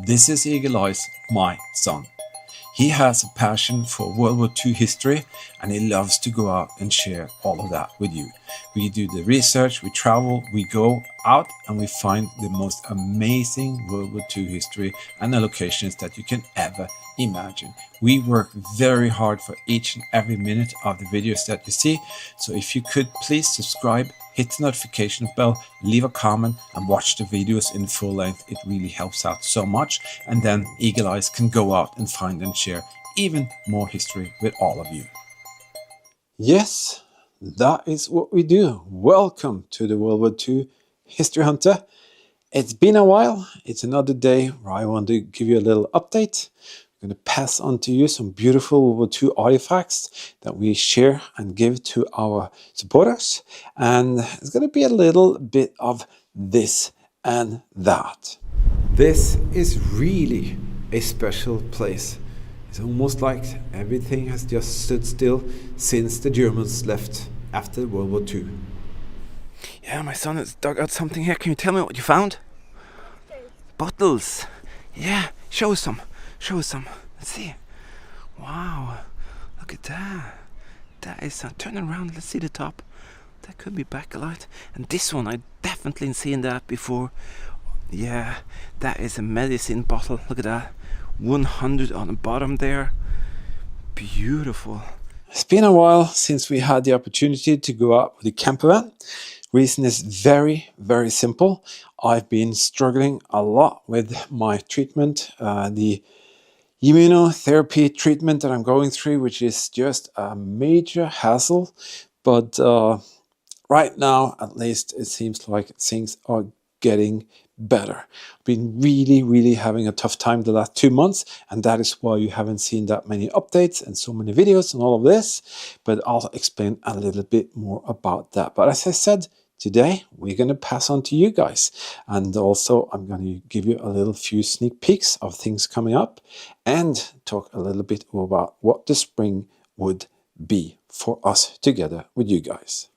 This is Eagle Eyes, my son. He has a passion for World War II history and he loves to go out and share all of that with you. We do the research, we travel, we go out and we find the most amazing World War II history and the locations that you can ever imagine. We work very hard for each and every minute of the videos that you see. So if you could please subscribe, hit the notification bell, leave a comment and watch the videos in full length. It really helps out so much. And then Eagle Eyes can go out and find and share even more history with all of you. Yes, that is what we do. Welcome to the World War II History Hunter. It's been a while. It's another day where I want to give you a little update. I'm going to pass on to you some beautiful World War II artifacts that we share and give to our supporters. And it's going to be a little bit of this and that. This is really a special place. It's almost like everything has just stood still since the Germans left after World War II. Yeah, my son has dug out something here. Can you tell me what you found? Bottles. Yeah, show us some. Show us some. Let's see. Wow, look at that. That is, turn around, let's see the top. That could be backlight. And this one, I definitely seen that before. Yeah, that is a medicine bottle. Look at that. 100 on the bottom there. Beautiful. It's been a while since we had the opportunity to go out with the camper van. Reason is very, very simple. I've been struggling a lot with my treatment, the immunotherapy treatment that I'm going through, which is just a major hassle. But right now, at least, it seems like things are getting better. I've been really having a tough time the last 2 months, and that is why you haven't seen that many updates and so many videos and all of this. But I'll explain a little bit more about that. But as I said, today we're going to pass on to you guys, and also I'm going to give you a little few sneak peeks of things coming up and talk a little bit about what the spring would be for us together with you guys.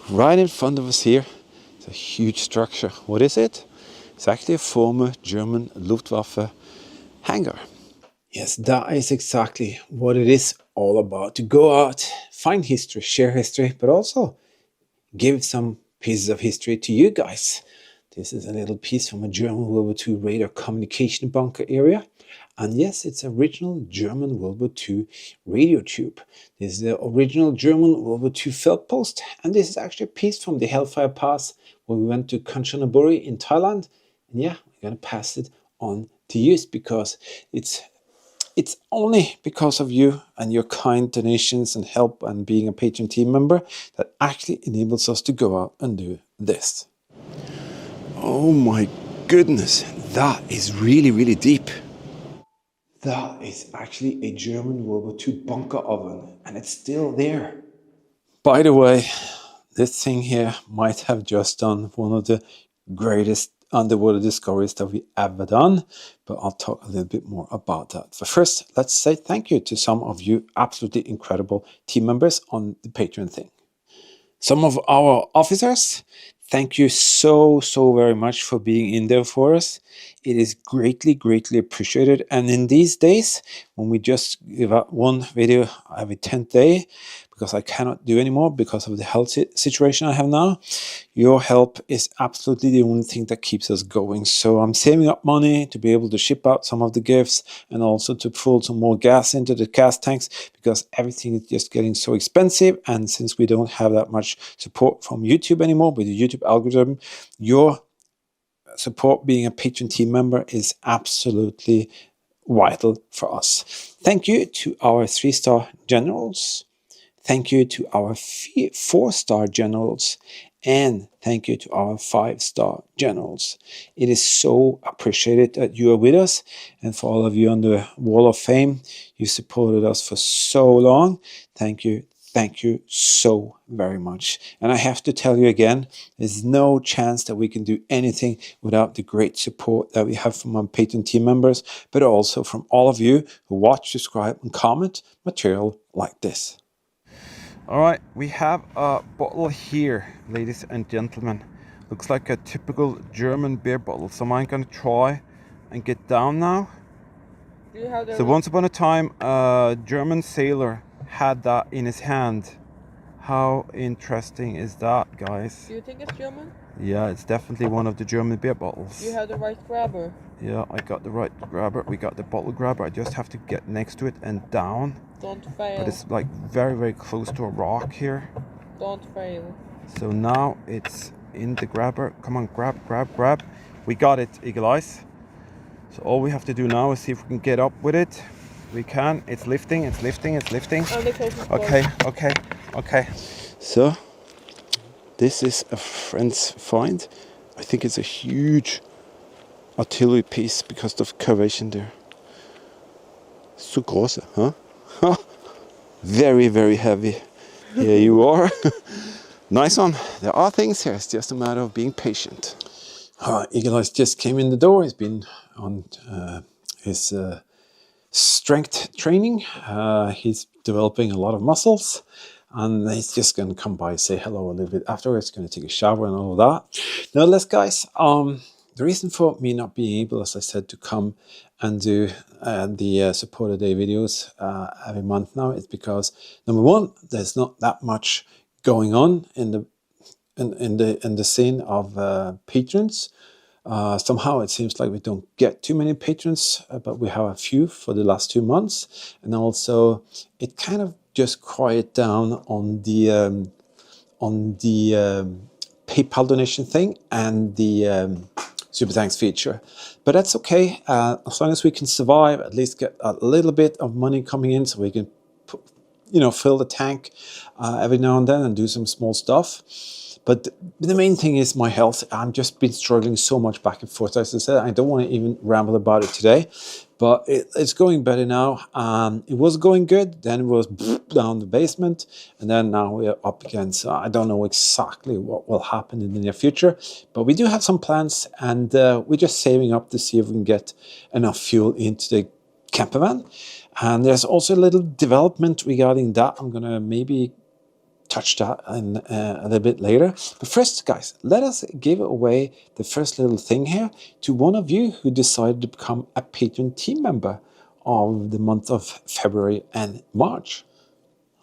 Right in front of us here, it's a huge structure. What is it? It's actually a former German Luftwaffe hangar. Yes, that is exactly what it is all about. To go out, find history, share history, but also give some pieces of history to you guys. This is a little piece from a German World War II radar communication bunker area. And yes, it's original German World War II radio tube. This is the original German World War II felt post. And this is actually a piece from the Hellfire Pass when we went to Kanchanaburi in Thailand. And yeah, we're going to pass it on to you because it's only because of you and your kind donations and help and being a Patreon team member that actually enables us to go out and do this. Oh my goodness, that is really deep. That is actually a German World War II bunker oven, and it's still there. By the way, this thing here might have just done one of the greatest underwater discoveries that we ever done, but I'll talk a little bit more about that. But first, let's say thank you to some of you absolutely incredible team members on the Patreon thing. Some of our officers, thank you so very much for being in there for us. It is greatly appreciated. And in these days, when we just give out one video every 10th day, because I cannot do anymore because of the health situation I have now, your help is absolutely the only thing that keeps us going. So I'm saving up money to be able to ship out some of the gifts and also to pull some more gas into the gas tanks because everything is just getting so expensive. And since we don't have that much support from YouTube anymore with the YouTube algorithm, your support being a Patreon team member is absolutely vital for us. Thank you to our 3-star generals. Thank you to our 4-star generals, and thank you to our 5-star generals. It is so appreciated that you are with us, and for all of you on the Wall of Fame, you supported us for so long. Thank you so very much. And I have to tell you again, there's no chance that we can do anything without the great support that we have from our Patreon team members, but also from all of you who watch, subscribe, and comment material like this. All right, we have a bottle here, ladies and gentlemen. Looks like a typical German beer bottle. So I'm gonna try and get down now. Do you have the So once upon a time, a German sailor had that in his hand. How interesting is that, guys? Do you think it's German? Yeah, it's definitely one of the German beer bottles. Do you have the right grabber? Yeah, I got the right grabber. We got the bottle grabber. I just have to get next to it and down. Don't fail. But it's like very, very close to a rock here. Don't fail. So now it's in the grabber. Come on, grab, grab, grab. We got it, Eagle Eyes. So all we have to do now is see if we can get up with it. We can. It's lifting, it's lifting, it's lifting. Okay, okay, okay. So this is a friend's find. I think it's a huge artillery piece because of curvation there. So große, huh? Very, very heavy. Here you are. Nice one. There are things here. It's just a matter of being patient. Eagle Eyes just came in the door. He's been on his strength training. He's developing a lot of muscles. And he's just going to come by and say hello a little bit afterwards. He's going to take a shower and all of that. Nonetheless, guys, the reason for me not being able, as I said, to come and do the support a day videos every month now is because, number one, there's not that much going on in the scene of patrons. Somehow it seems like we don't get too many patrons, but we have a few for the last 2 months, and also it kind of just quiet down on the PayPal donation thing and the super thanks feature. But that's okay, as long as we can survive, at least get a little bit of money coming in, so we can fill the tank every now and then and do some small stuff. But the main thing is my health. I've just been struggling so much back and forth. As I said, I don't want to even ramble about it today, but it's going better now. It was going good, then it was down the basement, and then now we're up again. So I don't know exactly what will happen in the near future, but we do have some plans, and we're just saving up to see if we can get enough fuel into the camper van. And there's also a little development regarding that. I'm going to maybe touch that in, a little bit later. But first, guys, let us give away the first little thing here to one of you who decided to become a Patreon team member of the month of February and March.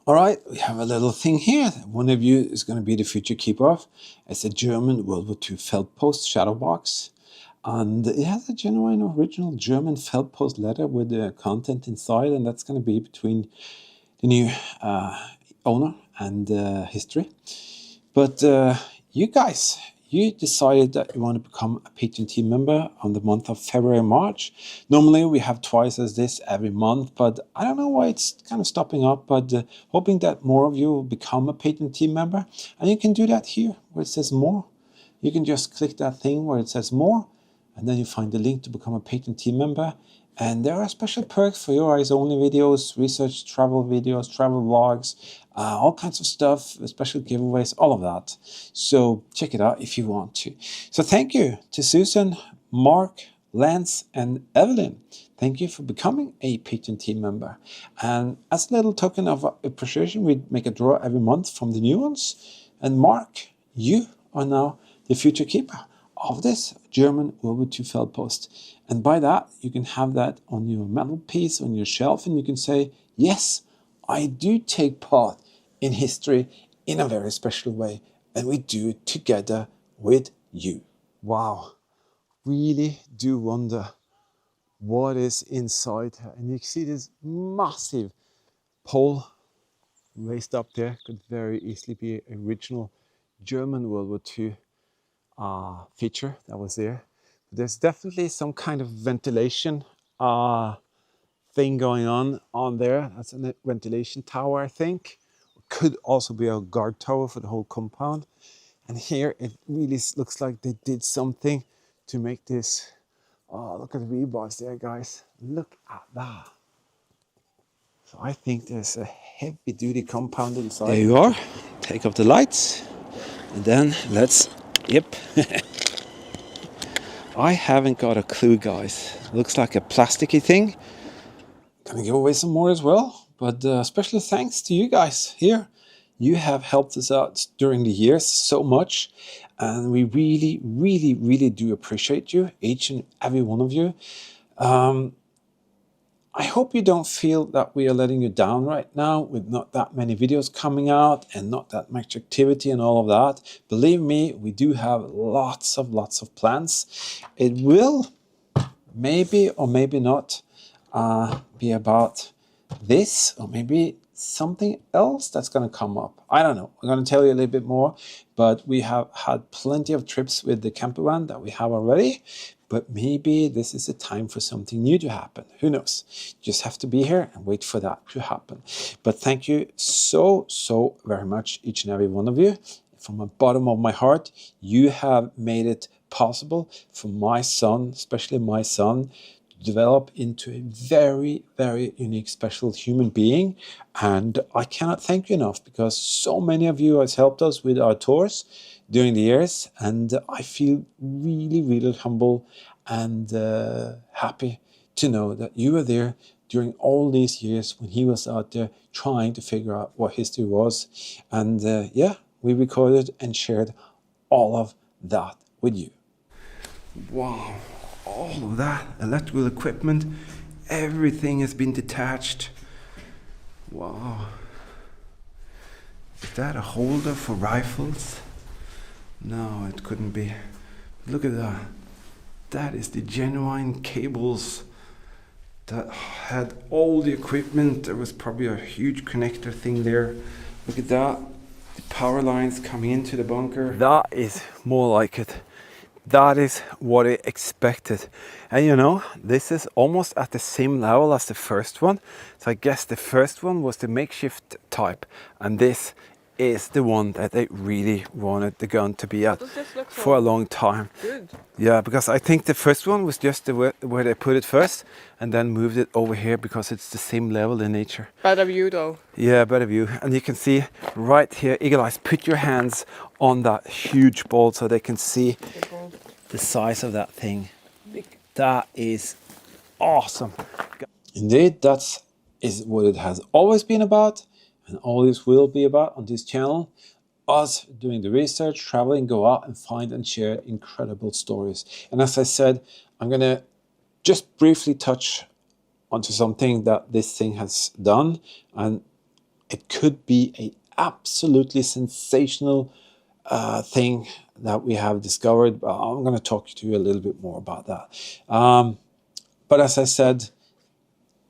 All right, we have a little thing here. One of you is going to be the future keeper of. It's a German World War II felt post shadow box. And it has a genuine original German felt post letter with the content inside, and that's going to be between the new owner and history. But you guys, you decided that you want to become a Patreon team member on the month of February and March. Normally we have twice as this every month, but I don't know why it's kind of stopping up, but hoping that more of you will become a Patreon team member. And you can do that here where it says more. You can just click that thing where it says more, and then you find the link to become a Patreon team member. And there are special perks for your eyes only videos, research, travel videos, travel vlogs, all kinds of stuff, special giveaways, all of that. So check it out if you want to. So thank you to Susan, Mark, Lance, and Evelyn. Thank you for becoming a Patreon team member. And as a little token of appreciation, we make a draw every month from the new ones. And Mark, you are now the future keeper of this German World War II felt post. And by that, you can have that on your metal piece, on your shelf, and you can say, yes, I do take part in history in a very special way, and we do it together with you. Wow, really do wonder what is inside here. And you see this massive pole raised up there, could very easily be original German World War II feature that was there. There's definitely some kind of ventilation thing going on there. That's a ventilation tower, I think. Could also be a guard tower for the whole compound. And here it really looks like they did something to make this. Oh, look at the rebars there, guys. Look at that. So I think there's a heavy duty compound inside. There you are. Take off the lights. And then let's, yep. I haven't got a clue, guys. Looks like a plasticky thing. Gonna give away some more as well. But especially thanks to you guys here. You have helped us out during the years so much, and we really, really, really do appreciate you, each and every one of you. I hope you don't feel that we are letting you down right now with not that many videos coming out and not that much activity and all of that. Believe me, we do have lots of plans. It will maybe or maybe not be about this, or maybe something else that's going to come up. I don't know. I'm going to tell you a little bit more, but we have had plenty of trips with the camper van that we have already. But maybe this is a time for something new to happen. Who knows? You just have to be here and wait for that to happen. But thank you so very much, each and every one of you. From the bottom of my heart, you have made it possible for my son, especially my son, to develop into a very unique, special human being. And I cannot thank you enough, because so many of you have helped us with our tours during the years, and I feel really humble and happy to know that you were there during all these years when he was out there trying to figure out what history was. And yeah, we recorded and shared all of that with you. Wow, all of that electrical equipment, everything has been detached. Wow. Is that a holder for rifles? No, it couldn't be. Look at that. That is the genuine cables that had all the equipment. There was probably a huge connector thing there. Look at that. The power lines coming into the bunker. That is more like it. That is what I expected. And you know, this is almost at the same level as the first one. So I guess the first one was the makeshift type, and this is the one that they really wanted the gun to be at for a long time. Good. Yeah, because I think the first one was just where they put it first and then moved it over here because it's the same level in nature. Better view though. Yeah, better view. And you can see right here, Eagle Eyes, put your hands on that huge bolt so they can see the size of that thing. That is awesome. Indeed, that is what it has always been about, and always will be about on this channel. Us doing the research, traveling, go out and find and share incredible stories. And as I said, I'm gonna just briefly touch onto something that this thing has done, and it could be a absolutely sensational thing that we have discovered. I'm going to talk to you a little bit more about that. But as I said,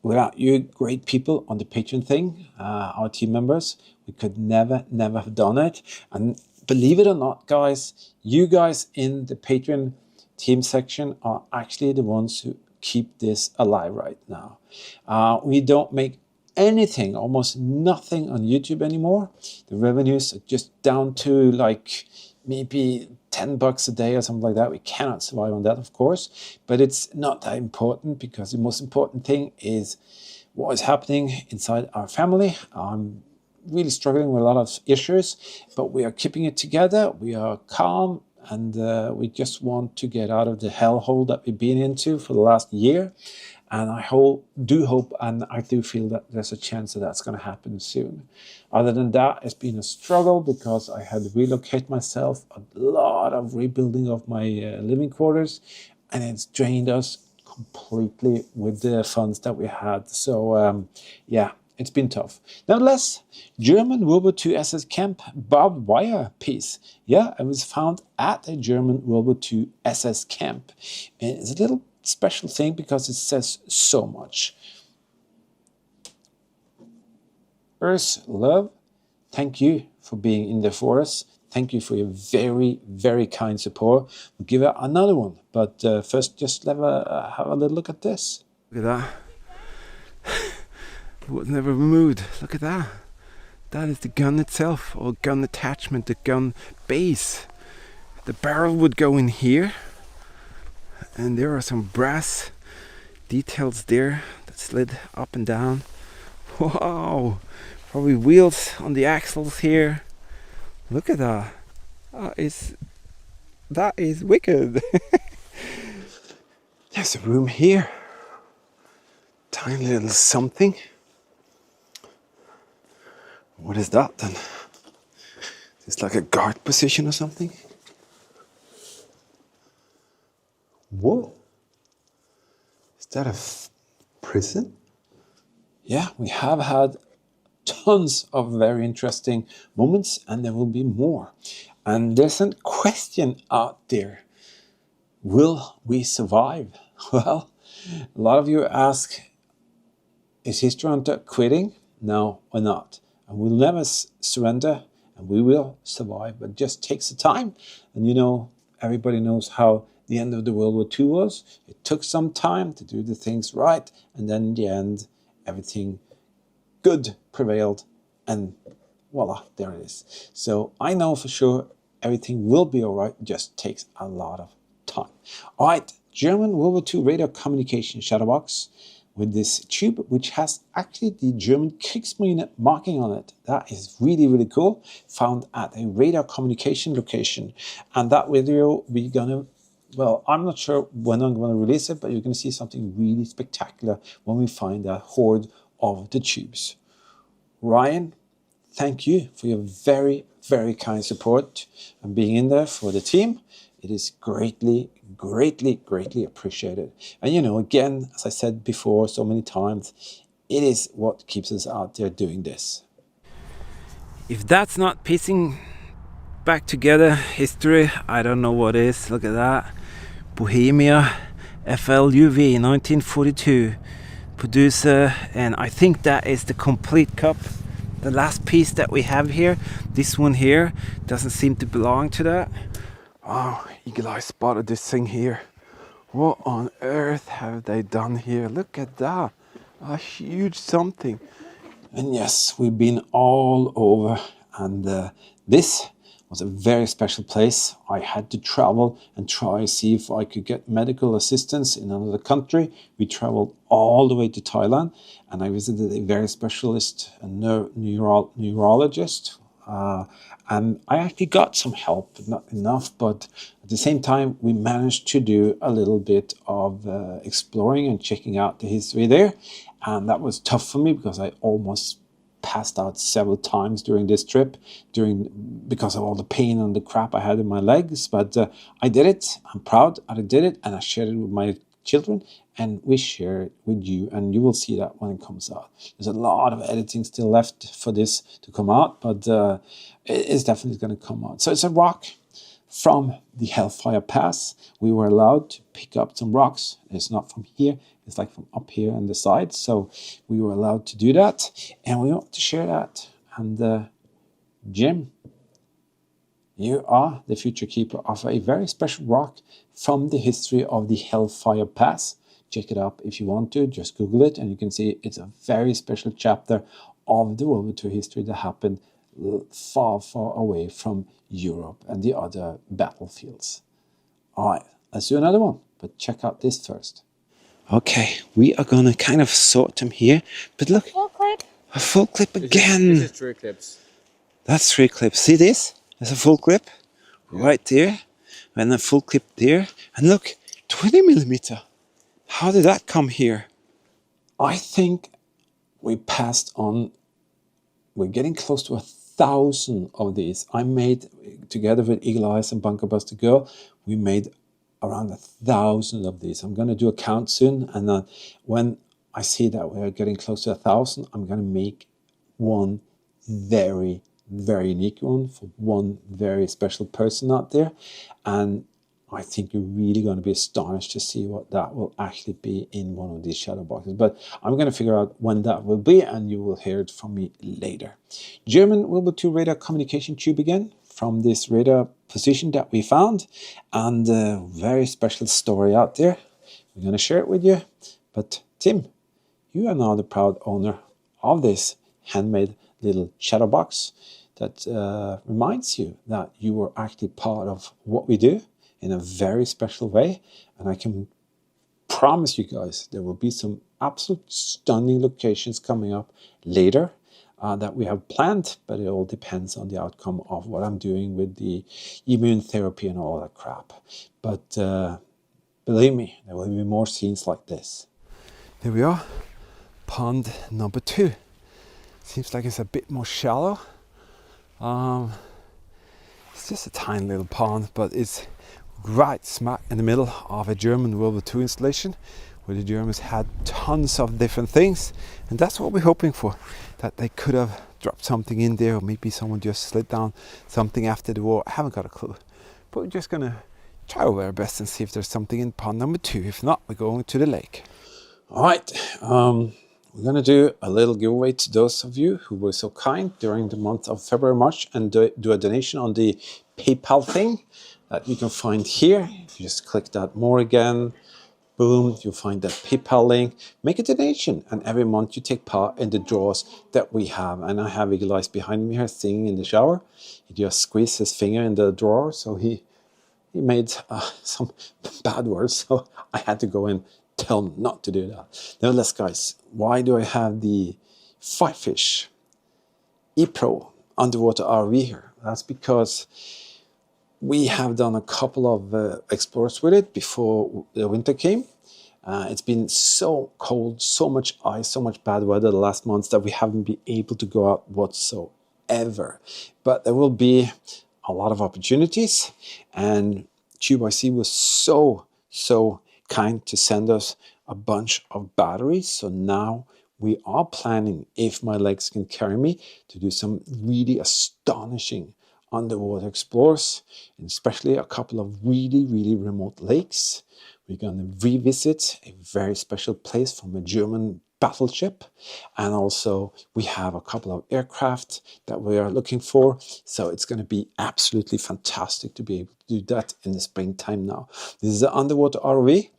without you great people on the Patreon thing, our team members, we could never have done it. And believe it or not, guys, you guys in the Patreon team section are actually the ones who keep this alive right now. We don't make anything, almost nothing on YouTube anymore. The revenues are just down to like maybe $10 a day or something like that. We cannot survive on that, of course, but it's not that important, because the most important thing is what is happening inside our family. I'm really struggling with a lot of issues, but we are keeping it together. We are calm, and we just want to get out of the hellhole that we've been into for the last year. And I do hope, and I do feel that there's a chance that that's going to happen soon. Other than that, it's been a struggle, because I had to relocate myself, a lot of rebuilding of my living quarters, and it's drained us completely with the funds that we had. So yeah, it's been tough. Nonetheless, German World War II SS Camp barbed wire piece. Yeah, it was found at a German World War II SS camp. And it's a little special thing because it says so much. Earth love, thank you for being in there for us. Thank you for your very kind support. We'll give out another one, but first just have a little look at this. Look at that. It was never removed. Look at that. That is the gun itself, or gun attachment, the gun base. The barrel would go in here, and there are some brass details there that slid up and down. Wow! Probably wheels on the axles here. Look at that. That is wicked. There's a room here. Tiny little something. What is that then? It's like a guard position or something. Whoa. Is that a prison? Yeah, we have had tons of very interesting moments, and there will be more. And there's a question out there. Will we survive? Well, a lot of you ask, is History Hunter quitting? No, we're not. And we'll never surrender, and we will survive, but it just takes the time. And you know, everybody knows how the end of the World War II was. It took some time to do the things right, and then in the end, everything good prevailed, and voila, there it is. So I know for sure everything will be all right. It just takes a lot of time. All right, German World War II radar communication shadow box with this tube, which has actually the German Kriegsmarine marking on it. That is really, really cool. Found at a radar communication location. And that video we're gonna, well, I'm not sure when I'm gonna release it, but you're gonna see something really spectacular when we find that hoard of the tubes. Ryan, thank you for your very, very kind support and being in there for the team. It is greatly, greatly, greatly appreciated. And you know, again, as I said before so many times, it is what keeps us out there doing this. If that's not piecing back together history, I don't know what is. Look at that. Bohemia FLUV 1942 producer, and I think that is the complete cup. The last piece that we have here, this one here, doesn't seem to belong to that. Oh, Eagle Eye spotted this thing here. What on earth have they done here? Look at that. A huge something. And yes, we've been all over, and this was a very special place. I had to travel and try to see if I could get medical assistance in another country. We traveled all the way to Thailand, and I visited a very specialist, a neurologist. And I actually got some help, not enough, but at the same time, we managed to do a little bit of exploring and checking out the history there. And that was tough for me because I almost passed out several times during this trip because of all the pain and the crap I had in my legs. But I did it. I'm proud I did it, and I shared it with my children, and we share it with you, and you will see that when it comes out. There's a lot of editing still left for this to come out, but it is definitely going to come out. So it's a rock from the Hellfire Pass. We were allowed to pick up some rocks. It's not from here, it's like from up here on the side. So we were allowed to do that, and we want to share that. And Jim, you are the future keeper of a very special rock from the history of the Hellfire Pass. Check it up if you want to. Just Google it, and you can see it's a very special chapter of the World War II history that happened far, far away from Europe and the other battlefields. All right, let's do another one, but check out this first. Okay, we are gonna kind of sort them here, but look, Full clip. a full clip again. This is 3 clips. That's 3 clips. See this? There's a full clip right there, and a full clip there. And look, 20mm. How did that come here? I think we passed on. We're getting close to 1,000 of these. I made, together with Eagle Eyes and Bunker Buster Girl, we made around 1,000 of these. I'm going to do a count soon, and when I see that we're getting close to 1,000, I'm going to make one very, very unique one for one very special person out there. And I think you're really going to be astonished to see what that will actually be in one of these shadow boxes. But I'm going to figure out when that will be, and you will hear it from me later. German World War II radar communication tube again from this radar position that we found, and a very special story out there. We're going to share it with you. But Tim, you are now the proud owner of this handmade little shadow box that reminds you that you were actually part of what we do in a very special way. And I can promise you guys there will be some absolute stunning locations coming up later that we have planned, but it all depends on the outcome of what I'm doing with the immune therapy and all that crap. But believe me, there will be more scenes like this. There we are, pond number 2. Seems like it's a bit more shallow. It's just a tiny little pond, but it's right smack in the middle of a German WW2 installation where the Germans had tons of different things, and that's what we're hoping for, that they could have dropped something in there, or maybe someone just slid down something after the war. I haven't got a clue, but we're just gonna try our best and see if there's something in pond number 2. If not, we're going to the lake. All right, we're gonna do a little giveaway to those of you who were so kind during the month of February, March, and do a donation on the PayPal thing that you can find here. If you just click that more again, boom, you'll find that PayPal link. Make a donation, and every month you take part in the draws that we have. And I have Eagle Eyes behind me here singing in the shower. He just squeezed his finger in the drawer, so he made some bad words, so I had to go and tell him not to do that. Nevertheless, guys, why do I have the Fifish E-Pro underwater RV here? That's because we have done a couple of explores with it before the winter came. It's been so cold, so much ice, so much bad weather the last months that we haven't been able to go out whatsoever. But there will be a lot of opportunities, and QYC was so kind to send us a bunch of batteries. So now we are planning, if my legs can carry me, to do some really astonishing underwater explores, and especially a couple of really remote lakes. We're going to revisit a very special place from a German battleship, and also we have a couple of aircraft that we are looking for. So it's going to be absolutely fantastic to be able to do that in the springtime now. This is an underwater ROV,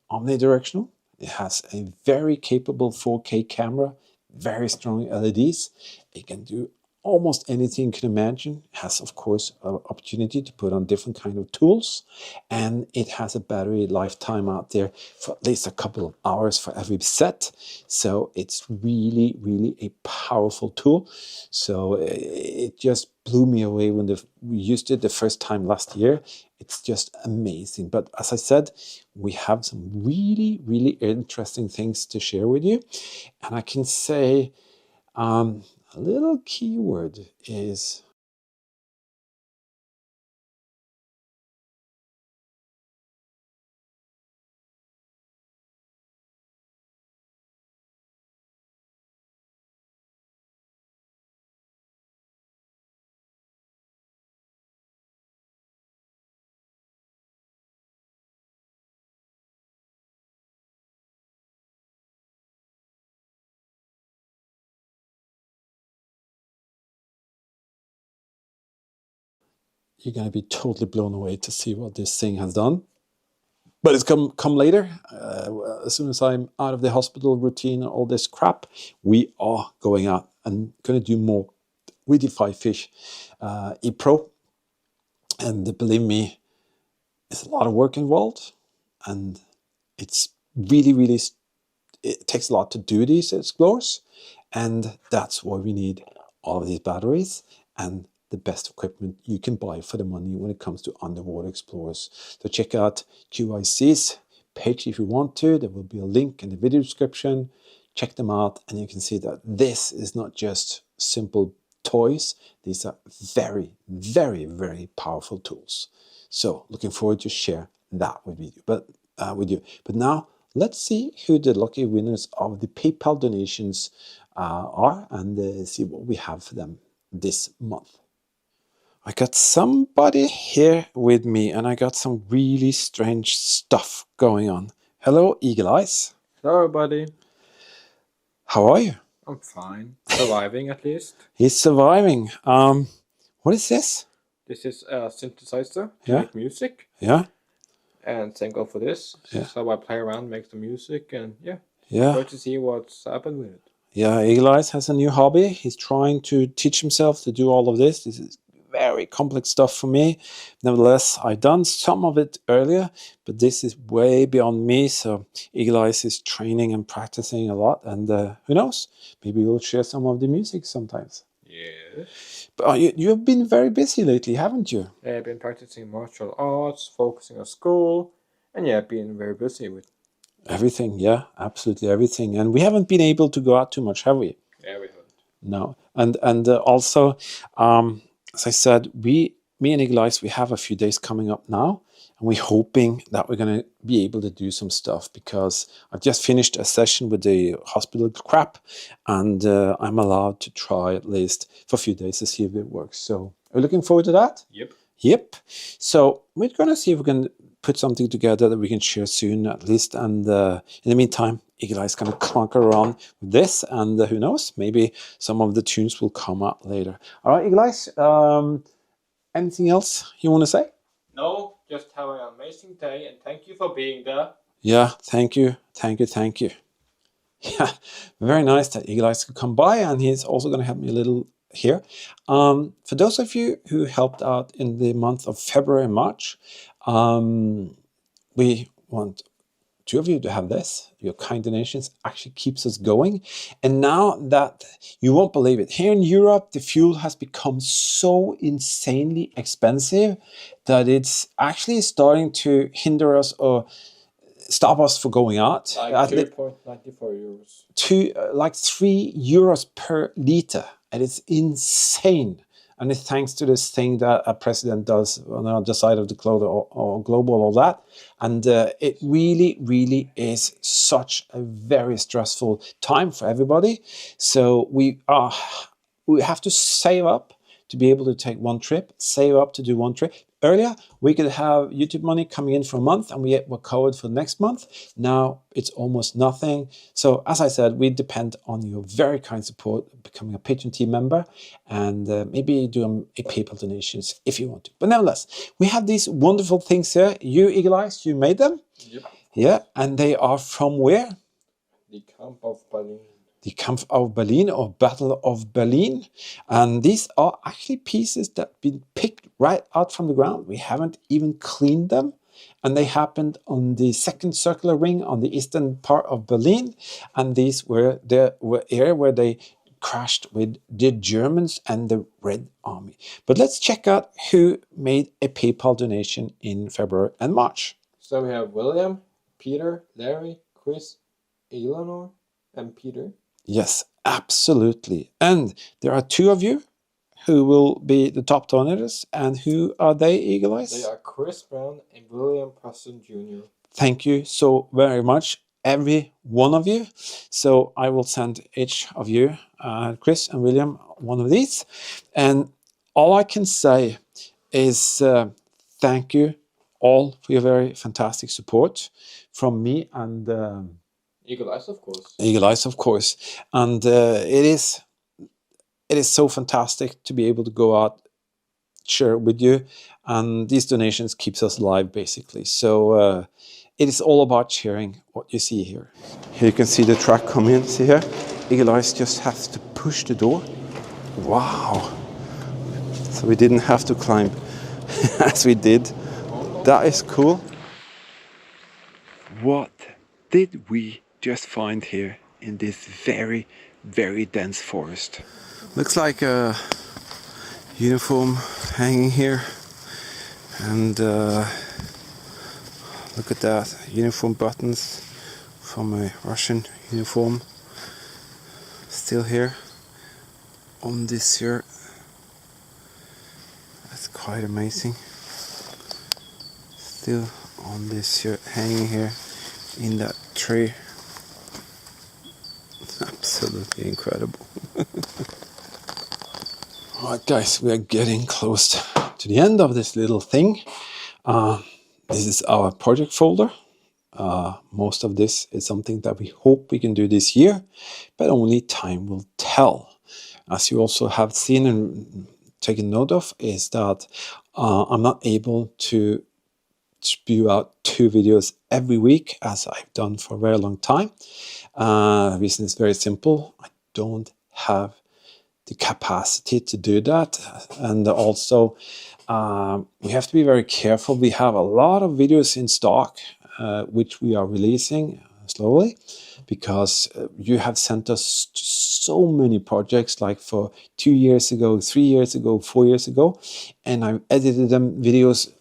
Omni directional. It has a very capable 4K camera, very strong LEDs. It can do almost anything you can imagine. It has, of course, an opportunity to put on different kind of tools, and it has a battery lifetime out there for at least a couple of hours for every set. So it's really a powerful tool. So it just blew me away when we used it the first time last year. It's just amazing. But as I said, we have some really interesting things to share with you, and I can say a little keyword is you're going to be totally blown away to see what this thing has done. But it's come later. As soon as I'm out of the hospital routine and all this crap, we are going out and going to do more with the Fifish E-Pro. And believe me, it's a lot of work involved, and it's really it takes a lot to do these explores, and that's why we need all of these batteries and the best equipment you can buy for the money when it comes to underwater explorers. So check out QIC's page if you want to. There will be a link in the video description. Check them out, and you can see that this is not just simple toys. These are very powerful tools. So looking forward to share that with you. But now let's see who the lucky winners of the PayPal donations are, and see what we have for them this month. I got somebody here with me, and I got some really strange stuff going on. Hello, Eagle Eyes. Hello, everybody. How are you? I'm fine. Surviving, at least. He's surviving. What is this? This is a synthesizer to Yeah. make music. Yeah. And same go for this. Yeah. So I play around, make the music, and Yeah. try to see what's happened with it. Yeah, Eagle Eyes has a new hobby. He's trying to teach himself to do all of this. This is very complex stuff for me. Nevertheless, I've done some of it earlier, but this is way beyond me. So Eagle Eyes is training and practicing a lot, and who knows? Maybe we'll share some of the music sometimes. Yes. But you've been very busy lately, haven't you? I've been practicing martial arts, focusing on school, and been very busy with Everything, yeah, absolutely everything. And we haven't been able to go out too much, have we? Yeah, we haven't. No. And also, as I said, we me and Eagle Eyes, we have a few days coming up now, and we're hoping that we're going to be able to do some stuff, because I've just finished a session with the hospital crap, and I'm allowed to try at least for a few days to see if it works. So are you looking forward to that? Yep. Yep. So we're going to see if we can put something together that we can share soon at least. And in the meantime, Eagle Eye is going to clunker around with this, and who knows, maybe some of the tunes will come out later. All right, Eagle Eyes, anything else you want to say? No, just have an amazing day, and thank you for being there. Yeah, thank you. Yeah, very nice that Eagle Eyes could come by, and he's also going to help me a little here. For those of you who helped out in the month of February and March, we want 2 of you to have this. Your kind donations actually keeps us going. And now that, you won't believe it, here in Europe, the fuel has become so insanely expensive that it's actually starting to hinder us or stop us from going out. Like 2.94 euros. Like 3 euros per liter. And it's insane. And it's thanks to this thing that a president does on the other side of the globe, or global, all that. And it really, really is such a very stressful time for everybody. So we have to save up to be able to take one trip, save up to do one trip. Earlier, we could have YouTube money coming in for a month, and we were covered for the next month. Now it's almost nothing. So as I said, we depend on your very kind support, becoming a Patreon team member, and maybe doing a PayPal donations if you want to. But nevertheless, we have these wonderful things here. You, Eagle Eyes, you made them? Yep. Yeah, and they are from where? The Camp of Berlin. The Kampf of Berlin, or Battle of Berlin. And these are actually pieces that have been picked right out from the ground. We haven't even cleaned them. And they happened on the second circular ring on the eastern part of Berlin. And these were the area where they crashed with the Germans and the Red Army. But let's check out who made a PayPal donation in February and March. So we have William, Peter, Larry, Chris, Eleanor, and Peter. Yes, absolutely. And there are 2 of you who will be the top donors. And who are they, Eagle Eyes? They are Chris Brown and William Preston Jr. Thank you so very much, every one of you. So I will send each of you, Chris and William, one of these. And all I can say is thank you all for your very fantastic support from me and Eagle Eyes, of course. Eagle Eyes, of course. And it is so fantastic to be able to go out, share with you, and these donations keeps us alive, basically. So it is all about sharing what you see here. Here you can see the truck come in. See here? Eagle Eyes just has to push the door. Wow. So we didn't have to climb as we did. That is cool. What did we just find here in this very, very dense forest? Looks like a uniform hanging here, and look at that, uniform buttons from a Russian uniform still here on this here. That's quite amazing. Still on this here, hanging here in that tree. Absolutely incredible. Alright guys, we are getting close to the end of this little thing. This is our project folder. Most of this is something that we hope we can do this year, but only time will tell. As you also have seen and taken note of, is that I'm not able to spew out 2 videos every week as I've done for a very long time. The reason is very simple. I don't have the capacity to do that, and also we have to be very careful. We have a lot of videos in stock which we are releasing slowly, because you have sent us to so many projects, like for 2 years ago, 3 years ago, 4 years ago, and I've edited them videos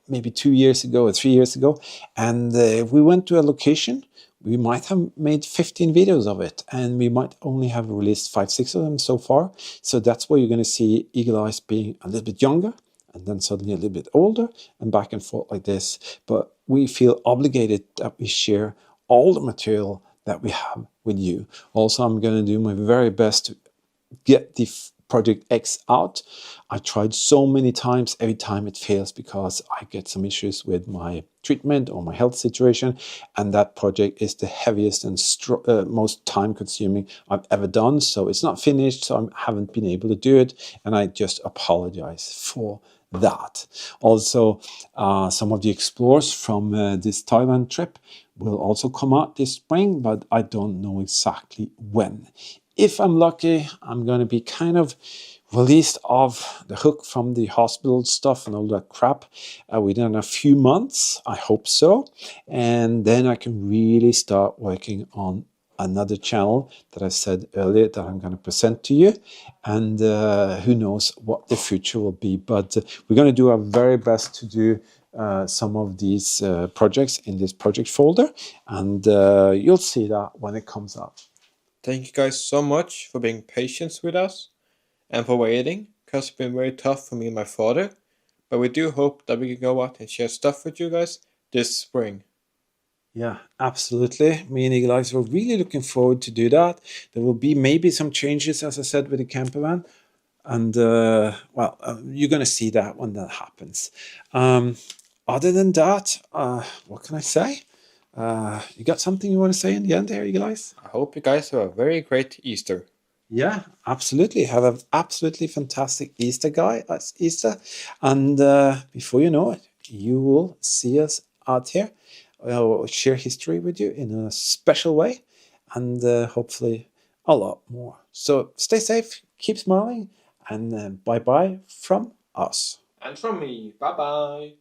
maybe 2 years ago or 3 years ago, and if we went to a location, we might have made 15 videos of it, and we might only have released 5-6 of them so far. So that's where you're going to see Eagle Eyes being a little bit younger, and then suddenly a little bit older, and back and forth like this. But we feel obligated that we share all the material that we have with you. Also, I'm going to do my very best to get the project X out. I tried so many times, every time it fails because I get some issues with my treatment or my health situation, and that project is the heaviest and most time consuming I've ever done. So it's not finished, so I haven't been able to do it, and I just apologize for that. Also, some of the explorers from this Thailand trip will also come out this spring, but I don't know exactly when. If I'm lucky, I'm going to be kind of released off the hook from the hospital stuff and all that crap within a few months. I hope so. And then I can really start working on another channel that I said earlier that I'm going to present to you. And who knows what the future will be. But we're going to do our very best to do some of these projects in this project folder. And you'll see that when it comes up. Thank you guys so much for being patient with us and for waiting, because it's been very tough for me and my father. But we do hope that we can go out and share stuff with you guys this spring. Yeah, absolutely. Me and Eagle Eyes were really looking forward to do that. There will be maybe some changes, as I said, with the camper van. And you're going to see that when that happens. Other than that, what can I say? You got something you want to say in the end there, Eagle Eyes? I hope you guys have a very great Easter. Yeah, absolutely. Have an absolutely fantastic Easter, Easter. And before you know it, you will see us out here. We'll share history with you in a special way, and hopefully a lot more. So stay safe, keep smiling, and bye bye from us. And from me, bye bye.